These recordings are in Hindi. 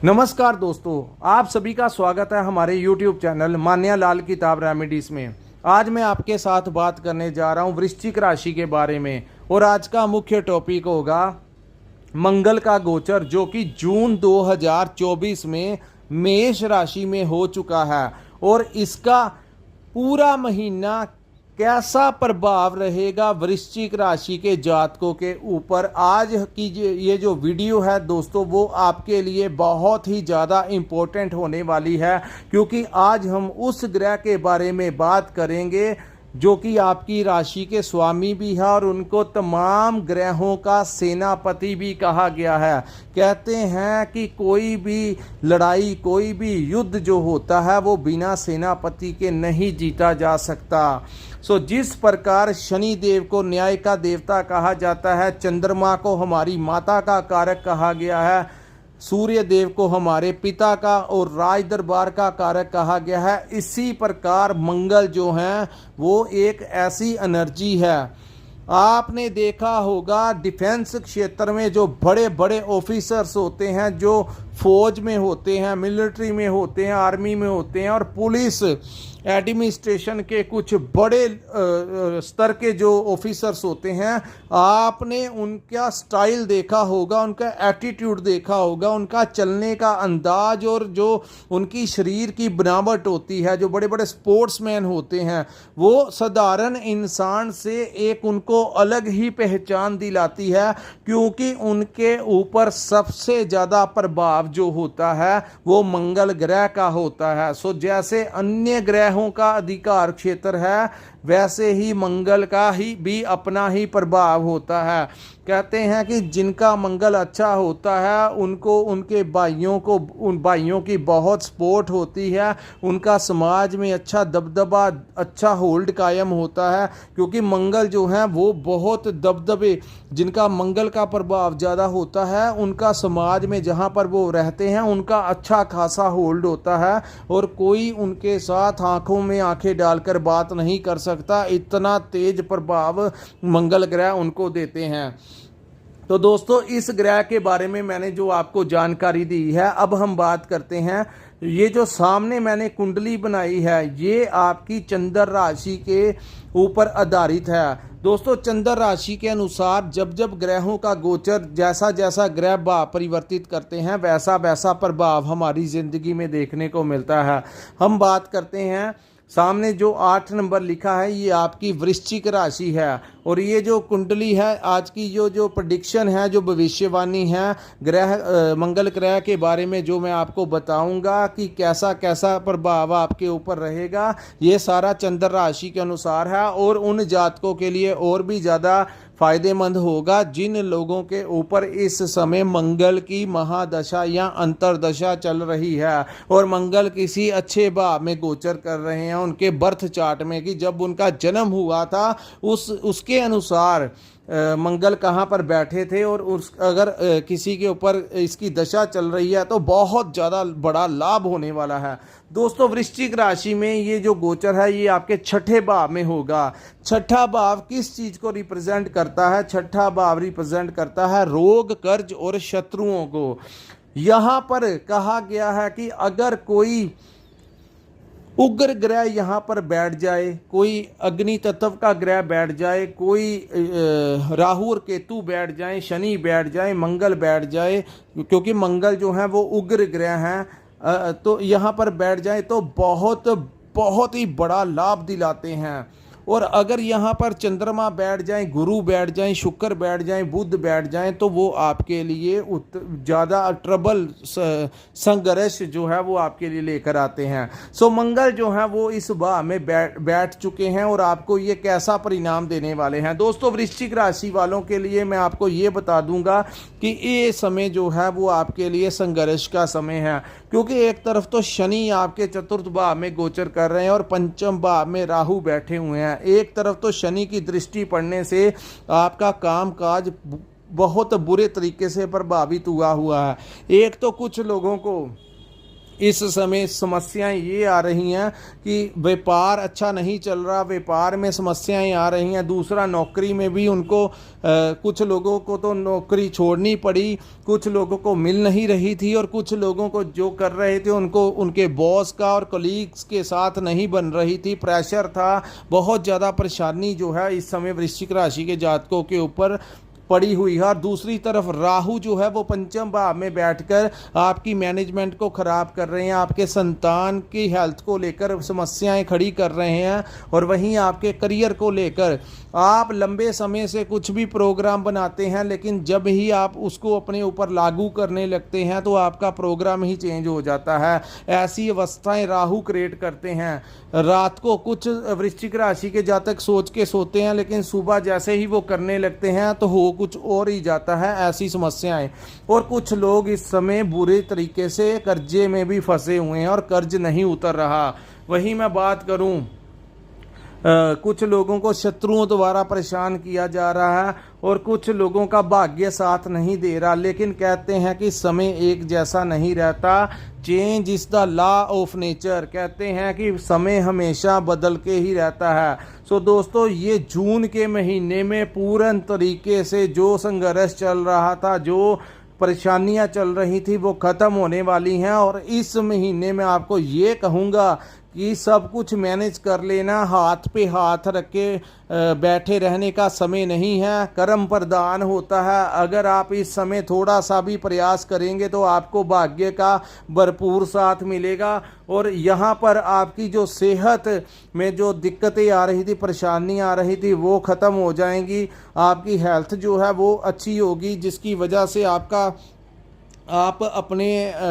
नमस्कार दोस्तों, आप सभी का स्वागत है हमारे YouTube चैनल मान्या लाल किताब रेमेडीज में। आज मैं आपके साथ बात करने जा रहा हूं वृश्चिक राशि के बारे में और आज का मुख्य टॉपिक होगा मंगल का गोचर, जो कि जून 2024 में मेष राशि में हो चुका है और इसका पूरा महीना कैसा प्रभाव रहेगा वृश्चिक राशि के जातकों के ऊपर। आज की ये जो वीडियो है दोस्तों, वो आपके लिए बहुत ही ज़्यादा इम्पोर्टेंट होने वाली है, क्योंकि आज हम उस ग्रह के बारे में बात करेंगे जो कि आपकी राशि के स्वामी भी है और उनको तमाम ग्रहों का सेनापति भी कहा गया है। कहते हैं कि कोई भी लड़ाई, कोई भी युद्ध जो होता है वो बिना सेनापति के नहीं जीता जा सकता। जिस प्रकार शनि देव को न्याय का देवता कहा जाता है, चंद्रमा को हमारी माता का कारक कहा गया है, सूर्य देव को हमारे पिता का और राज दरबार का कारक कहा गया है, इसी प्रकार मंगल जो है वो एक ऐसी एनर्जी है। आपने देखा होगा डिफेंस क्षेत्र में जो बड़े बड़े ऑफिसर्स होते हैं, जो फौज में होते हैं, मिलिट्री में होते हैं, आर्मी में होते हैं और पुलिस एडमिनिस्ट्रेशन के कुछ बड़े स्तर के जो ऑफिसर्स होते हैं, आपने उनका स्टाइल देखा होगा, उनका एटीट्यूड देखा होगा, उनका चलने का अंदाज और जो उनकी शरीर की बनावट होती है। जो बड़े बड़े स्पोर्ट्समैन होते हैं वो साधारण इंसान से एक उनको अलग ही पहचान दिलाती है, क्योंकि उनके ऊपर सबसे ज़्यादा प्रभाव जो होता है वो मंगल ग्रह का होता है। जैसे अन्य ग्रहों का अधिकार क्षेत्र है, वैसे ही मंगल का ही भी अपना ही प्रभाव होता है। कहते हैं कि जिनका मंगल अच्छा होता है उनको उनके भाइयों को, उन भाइयों की बहुत सपोर्ट होती है, उनका समाज में अच्छा दबदबा, अच्छा होल्ड कायम होता है, क्योंकि मंगल जो है वो बहुत दबदबे, जिनका मंगल का प्रभाव ज़्यादा होता है उनका समाज में जहाँ पर वो रहते हैं उनका अच्छा खासा होल्ड होता है और कोई उनके साथ आंखों में आंखें डालकर बात नहीं कर सकता। इतना तेज प्रभाव मंगल ग्रह उनको देते हैं। तो दोस्तों, इस ग्रह के बारे में मैंने जो आपको जानकारी दी है, अब हम बात करते हैं। ये जो सामने मैंने कुंडली बनाई है ये आपकी चंद्र राशि के ऊपर आधारित है। दोस्तों, चंद्र राशि के अनुसार जब जब ग्रहों का गोचर, जैसा जैसा ग्रह भाव परिवर्तित करते हैं वैसा वैसा प्रभाव हमारी ज़िंदगी में देखने को मिलता है। हम बात करते हैं, सामने जो 8 नंबर लिखा है ये आपकी वृश्चिक राशि है और ये जो कुंडली है, आज की जो प्रेडिक्शन है, जो भविष्यवाणी है ग्रह मंगल ग्रह के बारे में जो मैं आपको बताऊंगा कि कैसा कैसा प्रभाव आपके ऊपर रहेगा, ये सारा चंद्र राशि के अनुसार है और उन जातकों के लिए और भी ज़्यादा फायदेमंद होगा जिन लोगों के ऊपर इस समय मंगल की महादशा या अंतरदशा चल रही है और मंगल किसी अच्छे भाव में गोचर कर रहे हैं उनके बर्थ चार्ट में, कि जब उनका जन्म हुआ था उसके अनुसार मंगल कहाँ पर बैठे थे और अगर किसी के ऊपर इसकी दशा चल रही है तो बहुत ज़्यादा बड़ा लाभ होने वाला है। दोस्तों, वृश्चिक राशि में ये जो गोचर है ये आपके छठे भाव में होगा। छठा भाव किस चीज़ को रिप्रेजेंट करता है? छठा भाव रिप्रेजेंट करता है रोग, कर्ज और शत्रुओं को। यहाँ पर कहा गया है कि अगर कोई उग्र ग्रह यहाँ पर बैठ जाए, कोई अग्नि तत्व का ग्रह बैठ जाए, कोई राहु और केतु बैठ जाए, शनि बैठ जाए, मंगल बैठ जाए, क्योंकि मंगल जो है वो उग्र ग्रह हैं, तो यहाँ पर बैठ जाए तो बहुत बहुत ही बड़ा लाभ दिलाते हैं। और अगर यहाँ पर चंद्रमा बैठ जाएं, गुरु बैठ जाएं, शुक्र बैठ जाएं, बुध बैठ जाएं, तो वो आपके लिए ज़्यादा ट्रबल, संघर्ष जो है वो आपके लिए लेकर आते हैं। मंगल जो है वो इस भाव में बैठ चुके हैं और आपको ये कैसा परिणाम देने वाले हैं। दोस्तों, वृश्चिक राशि वालों के लिए मैं आपको ये बता दूंगा कि ये समय जो है वो आपके लिए संघर्ष का समय है, क्योंकि एक तरफ तो शनि आपके चतुर्थ भाव में गोचर कर रहे हैं और पंचम भाव में राहु बैठे हुए हैं। एक तरफ तो शनि की दृष्टि पड़ने से आपका कामकाज बहुत बुरे तरीके से प्रभावित हुआ है। एक तो कुछ लोगों को इस समय समस्याएं ये आ रही हैं कि व्यापार अच्छा नहीं चल रहा, व्यापार में समस्याएं आ रही हैं। दूसरा, नौकरी में भी उनको कुछ लोगों को तो नौकरी छोड़नी पड़ी, कुछ लोगों को मिल नहीं रही थी, और कुछ लोगों को जो कर रहे थे उनको उनके बॉस का और कलीग्स के साथ नहीं बन रही थी, प्रेशर था। बहुत ज़्यादा परेशानी जो है इस समय वृश्चिक राशि के जातकों के ऊपर पड़ी हुई है। और दूसरी तरफ राहु जो है वो पंचम भाव में बैठकर आपकी मैनेजमेंट को खराब कर रहे हैं, आपके संतान की हेल्थ को लेकर समस्याएं खड़ी कर रहे हैं, और वहीं आपके करियर को लेकर आप लंबे समय से कुछ भी प्रोग्राम बनाते हैं, लेकिन जब ही आप उसको अपने ऊपर लागू करने लगते हैं तो आपका प्रोग्राम ही चेंज हो जाता है। ऐसी अवस्थाएं राहु क्रिएट करते हैं। रात को कुछ वृश्चिक राशि के जातक सोच के सोते हैं, लेकिन सुबह जैसे ही वो करने लगते हैं तो हो कुछ और ही जाता है, ऐसी समस्याएं। और कुछ लोग इस समय बुरे तरीके से कर्जे में भी फंसे हुए हैं और कर्ज नहीं उतर रहा। वहीं मैं बात करूं, कुछ लोगों को शत्रुओं द्वारा परेशान किया जा रहा है, और कुछ लोगों का भाग्य साथ नहीं दे रहा। लेकिन कहते हैं कि समय एक जैसा नहीं रहता, change is the law of nature. कहते हैं कि समय हमेशा बदल के ही रहता है। सो दोस्तों, ये जून के महीने में पूर्ण तरीके से जो संघर्ष चल रहा था, जो परेशानियां चल रही थी, वो ख़त्म होने वाली हैं। और इस महीने में आपको ये कहूँगा कि सब कुछ मैनेज कर लेना, हाथ पे हाथ रख के बैठे रहने का समय नहीं है। कर्म प्रदान होता है। अगर आप इस समय थोड़ा सा भी प्रयास करेंगे तो आपको भाग्य का भरपूर साथ मिलेगा। और यहाँ पर आपकी जो सेहत में जो दिक्कतें आ रही थी, परेशानी आ रही थी, वो ख़त्म हो जाएंगी। आपकी हेल्थ जो है वो अच्छी होगी, जिसकी वजह से आप अपने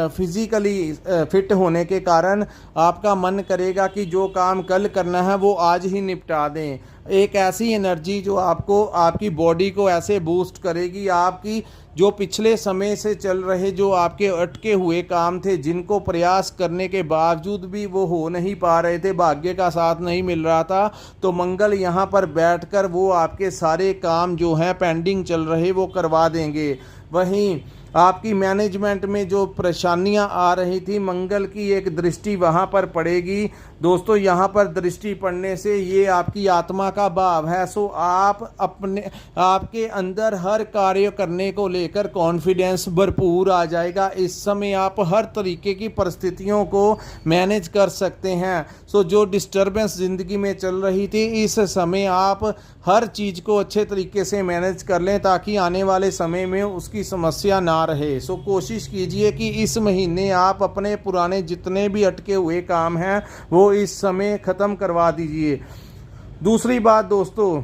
फिज़िकली फिट होने के कारण आपका मन करेगा कि जो काम कल करना है वो आज ही निपटा दें। एक ऐसी एनर्जी जो आपको आपकी बॉडी को ऐसे बूस्ट करेगी। आपकी जो पिछले समय से चल रहे जो आपके अटके हुए काम थे, जिनको प्रयास करने के बावजूद भी वो हो नहीं पा रहे थे, भाग्य का साथ नहीं मिल रहा था, तो मंगल यहाँ पर बैठकर वो आपके सारे काम जो हैं पेंडिंग चल रहे वो करवा देंगे। वहीं आपकी मैनेजमेंट में जो परेशानियां आ रही थी, मंगल की एक दृष्टि वहां पर पड़ेगी। दोस्तों, यहां पर दृष्टि पड़ने से ये आपकी आत्मा का भाव है। सो आपके अंदर हर कार्य करने को लेकर कॉन्फिडेंस भरपूर आ जाएगा। इस समय आप हर तरीके की परिस्थितियों को मैनेज कर सकते हैं। सो जो डिस्टर्बेंस ज़िंदगी में चल रही थी, इस समय आप हर चीज़ को अच्छे तरीके से मैनेज कर लें, ताकि आने वाले समय में उसकी समस्या ना रहे। सो कोशिश कीजिए कि इस महीने आप अपने पुराने जितने भी अटके हुए काम हैं वो इस समय ख़त्म करवा दीजिए। दूसरी बात दोस्तों,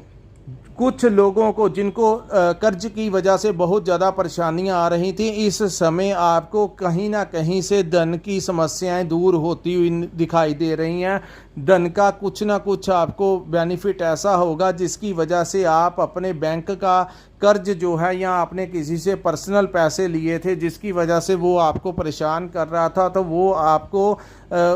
कुछ लोगों को जिनको कर्ज की वजह से बहुत ज़्यादा परेशानियां आ रही थी, इस समय आपको कहीं ना कहीं से धन की समस्याएं दूर होती हुई दिखाई दे रही हैं। धन का कुछ ना कुछ आपको बेनिफिट ऐसा होगा जिसकी वजह से आप अपने बैंक का कर्ज जो है, या आपने किसी से पर्सनल पैसे लिए थे जिसकी वजह से वो आपको परेशान कर रहा था, तो वो आपको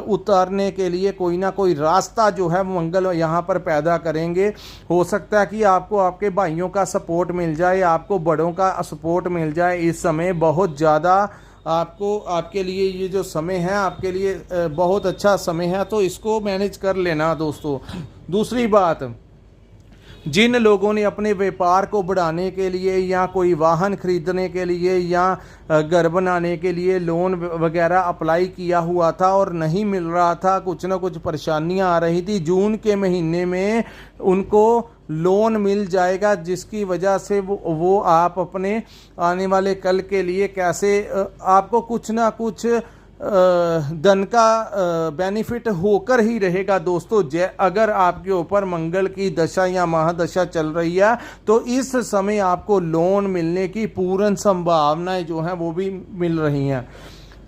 उतारने के लिए कोई ना कोई रास्ता जो है मंगल यहाँ पर पैदा करेंगे। हो सकता है कि आपको आपके भाइयों का सपोर्ट मिल जाए, आपको बड़ों का सपोर्ट मिल जाए। इस समय बहुत ज़्यादा आपके लिए ये जो समय है आपके लिए बहुत अच्छा समय है, तो इसको मैनेज कर लेना दोस्तों। दूसरी बात, जिन लोगों ने अपने व्यापार को बढ़ाने के लिए या कोई वाहन खरीदने के लिए या घर बनाने के लिए लोन वगैरह अप्लाई किया हुआ था और नहीं मिल रहा था, कुछ ना कुछ परेशानियां आ रही थी, जून के महीने में उनको लोन मिल जाएगा, जिसकी वजह से वो आप अपने आने वाले कल के लिए कैसे आपको कुछ ना कुछ धन का बेनिफिट होकर ही रहेगा दोस्तों। अगर आपके ऊपर मंगल की दशा या महादशा चल रही है तो इस समय आपको लोन मिलने की पूर्ण संभावनाएं जो हैं वो भी मिल रही हैं।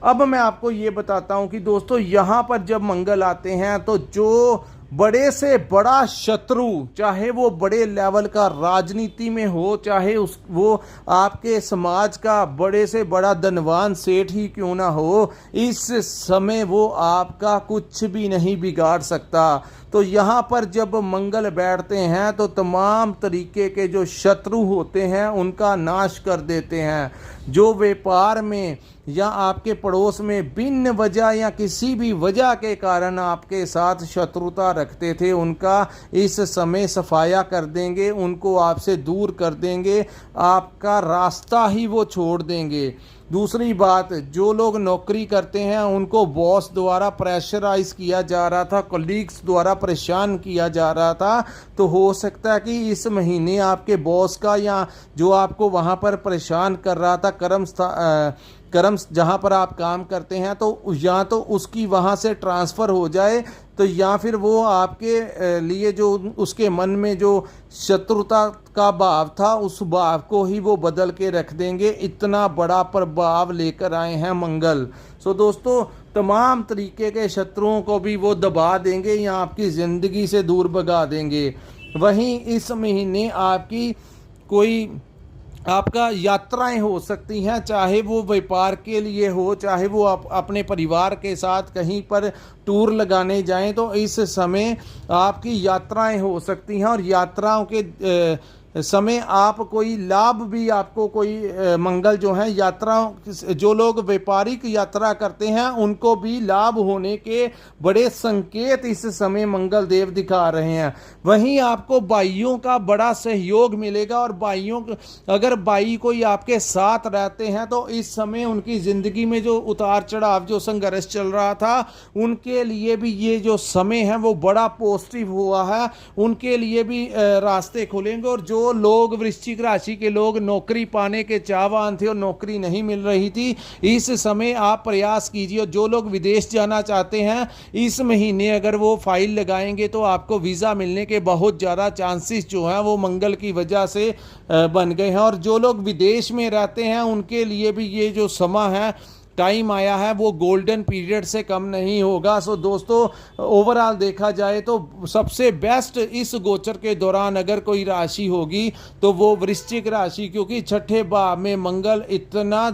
अब मैं आपको ये बताता हूं कि दोस्तों यहाँ पर जब मंगल आते हैं तो जो बड़े से बड़ा शत्रु, चाहे वो बड़े लेवल का राजनीति में हो, चाहे वो आपके समाज का बड़े से बड़ा धनवान सेठ ही क्यों ना हो, इस समय वो आपका कुछ भी नहीं बिगाड़ सकता। तो यहाँ पर जब मंगल बैठते हैं तो तमाम तरीके के जो शत्रु होते हैं उनका नाश कर देते हैं। जो व्यापार में या आपके पड़ोस में बिन वजह या किसी भी वजह के कारण आपके साथ शत्रुता रखते थे, उनका इस समय सफाया कर देंगे, उनको आपसे दूर कर देंगे, आपका रास्ता ही वो छोड़ देंगे। दूसरी बात, जो लोग नौकरी करते हैं उनको बॉस द्वारा प्रेशराइज किया जा रहा था, कलीग्स द्वारा परेशान किया जा रहा था, तो हो सकता है कि इस महीने आपके बॉस का या जो आपको वहाँ पर परेशान कर रहा था कर्म जहाँ पर आप काम करते हैं, तो या तो उसकी वहाँ से ट्रांसफ़र हो जाए, तो या फिर वो आपके लिए जो उसके मन में जो शत्रुता का भाव था उस भाव को ही वो बदल के रख देंगे। इतना बड़ा प्रभाव लेकर आए हैं मंगल। सो दोस्तों, तमाम तरीके के शत्रुओं को भी वो दबा देंगे या आपकी ज़िंदगी से दूर भगा देंगे। वहीं इस महीने आपकी कोई आपका यात्राएं हो सकती हैं, चाहे वो व्यापार के लिए हो, चाहे वो आप अपने परिवार के साथ कहीं पर टूर लगाने जाएं, तो इस समय आपकी यात्राएं हो सकती हैं। और यात्राओं के समय आप कोई लाभ भी आपको कोई मंगल जो है यात्राओं, जो लोग व्यापारिक यात्रा करते हैं उनको भी लाभ होने के बड़े संकेत इस समय मंगल देव दिखा रहे हैं। वहीं आपको भाइयों का बड़ा सहयोग मिलेगा, और भाइयों अगर भाई कोई आपके साथ रहते हैं तो इस समय उनकी ज़िंदगी में जो उतार चढ़ाव, जो संघर्ष चल रहा था, उनके लिए भी ये जो समय है वो बड़ा पॉजिटिव हुआ है, उनके लिए भी रास्ते खुलेंगे। और जो लोग वृश्चिक राशि के लोग नौकरी पाने के चाहवान थे और नौकरी नहीं मिल रही थी, इस समय आप प्रयास कीजिए। जो लोग विदेश जाना चाहते हैं, इस महीने अगर वो फाइल लगाएंगे तो आपको वीज़ा मिलने के बहुत ज़्यादा चांसेस जो हैं वो मंगल की वजह से बन गए हैं। और जो लोग विदेश में रहते हैं उनके लिए भी ये जो समय है, टाइम आया है, वो गोल्डन पीरियड से कम नहीं होगा। सो दोस्तों, ओवरऑल देखा जाए तो सबसे बेस्ट इस गोचर के दौरान अगर कोई राशि होगी तो वो वृश्चिक राशि, क्योंकि छठे भाव में मंगल इतना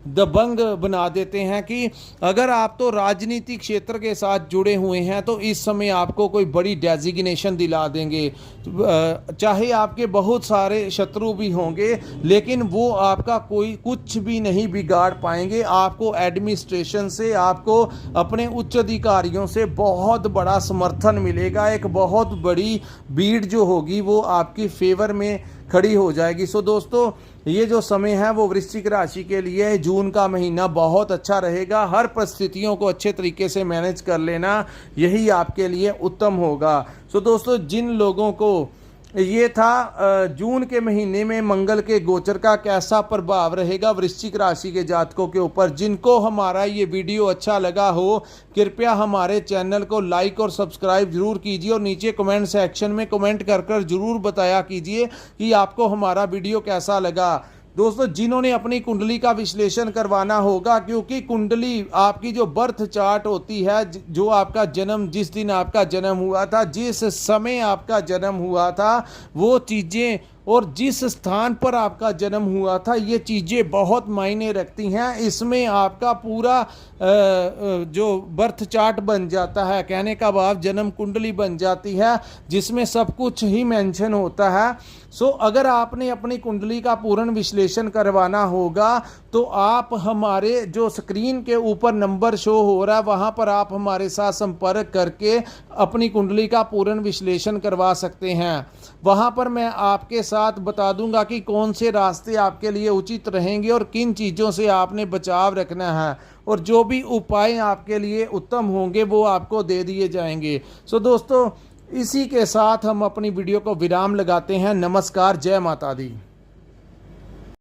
दबंग बना देते हैं कि अगर आप तो राजनीतिक क्षेत्र के साथ जुड़े हुए हैं तो इस समय आपको कोई बड़ी डेजिग्नेशन दिला देंगे। चाहे आपके बहुत सारे शत्रु भी होंगे, लेकिन वो आपका कोई कुछ भी नहीं बिगाड़ पाएंगे। आपको एडमिनिस्ट्रेशन से, आपको अपने उच्च अधिकारियों से बहुत बड़ा समर्थन मिलेगा। एक बहुत बड़ी भीड़ जो होगी वो आपकी फेवर में खड़ी हो जाएगी। सो दोस्तों, ये जो समय है वो वृश्चिक राशि के लिए जून का महीना बहुत अच्छा रहेगा। हर परिस्थितियों को अच्छे तरीके से मैनेज कर लेना, यही आपके लिए उत्तम होगा। सो दोस्तों, जिन लोगों को ये था जून के महीने में मंगल के गोचर का कैसा प्रभाव रहेगा वृश्चिक राशि के जातकों के ऊपर, जिनको हमारा ये वीडियो अच्छा लगा हो, कृपया हमारे चैनल को लाइक और सब्सक्राइब जरूर कीजिए, और नीचे कमेंट सेक्शन में कमेंट कर जरूर बताया कीजिए कि आपको हमारा वीडियो कैसा लगा। दोस्तों, जिन्होंने अपनी कुंडली का विश्लेषण करवाना होगा, क्योंकि कुंडली आपकी जो बर्थ चार्ट होती है, जो आपका जन्म, जिस दिन आपका जन्म हुआ था, जिस समय आपका जन्म हुआ था, वो चीज़ें और जिस स्थान पर आपका जन्म हुआ था, ये चीज़ें बहुत मायने रखती हैं। इसमें आपका पूरा जो बर्थ चार्ट बन जाता है, कहने का भाव जन्म कुंडली बन जाती है, जिसमें सब कुछ ही मेंशन होता है। सो अगर आपने अपनी कुंडली का पूर्ण विश्लेषण करवाना होगा तो आप हमारे जो स्क्रीन के ऊपर नंबर शो हो रहा है, वहाँ पर आप हमारे साथ संपर्क करके अपनी कुंडली का पूर्ण विश्लेषण करवा सकते हैं। वहाँ पर मैं आपके साथ बता दूंगा कि कौन से रास्ते आपके लिए उचित रहेंगे और किन चीज़ों से आपने बचाव रखना है, और जो भी उपाय आपके लिए उत्तम होंगे वो आपको दे दिए जाएंगे। सो दोस्तों, इसी के साथ हम अपनी वीडियो को विराम लगाते हैं। नमस्कार, जय माता दी।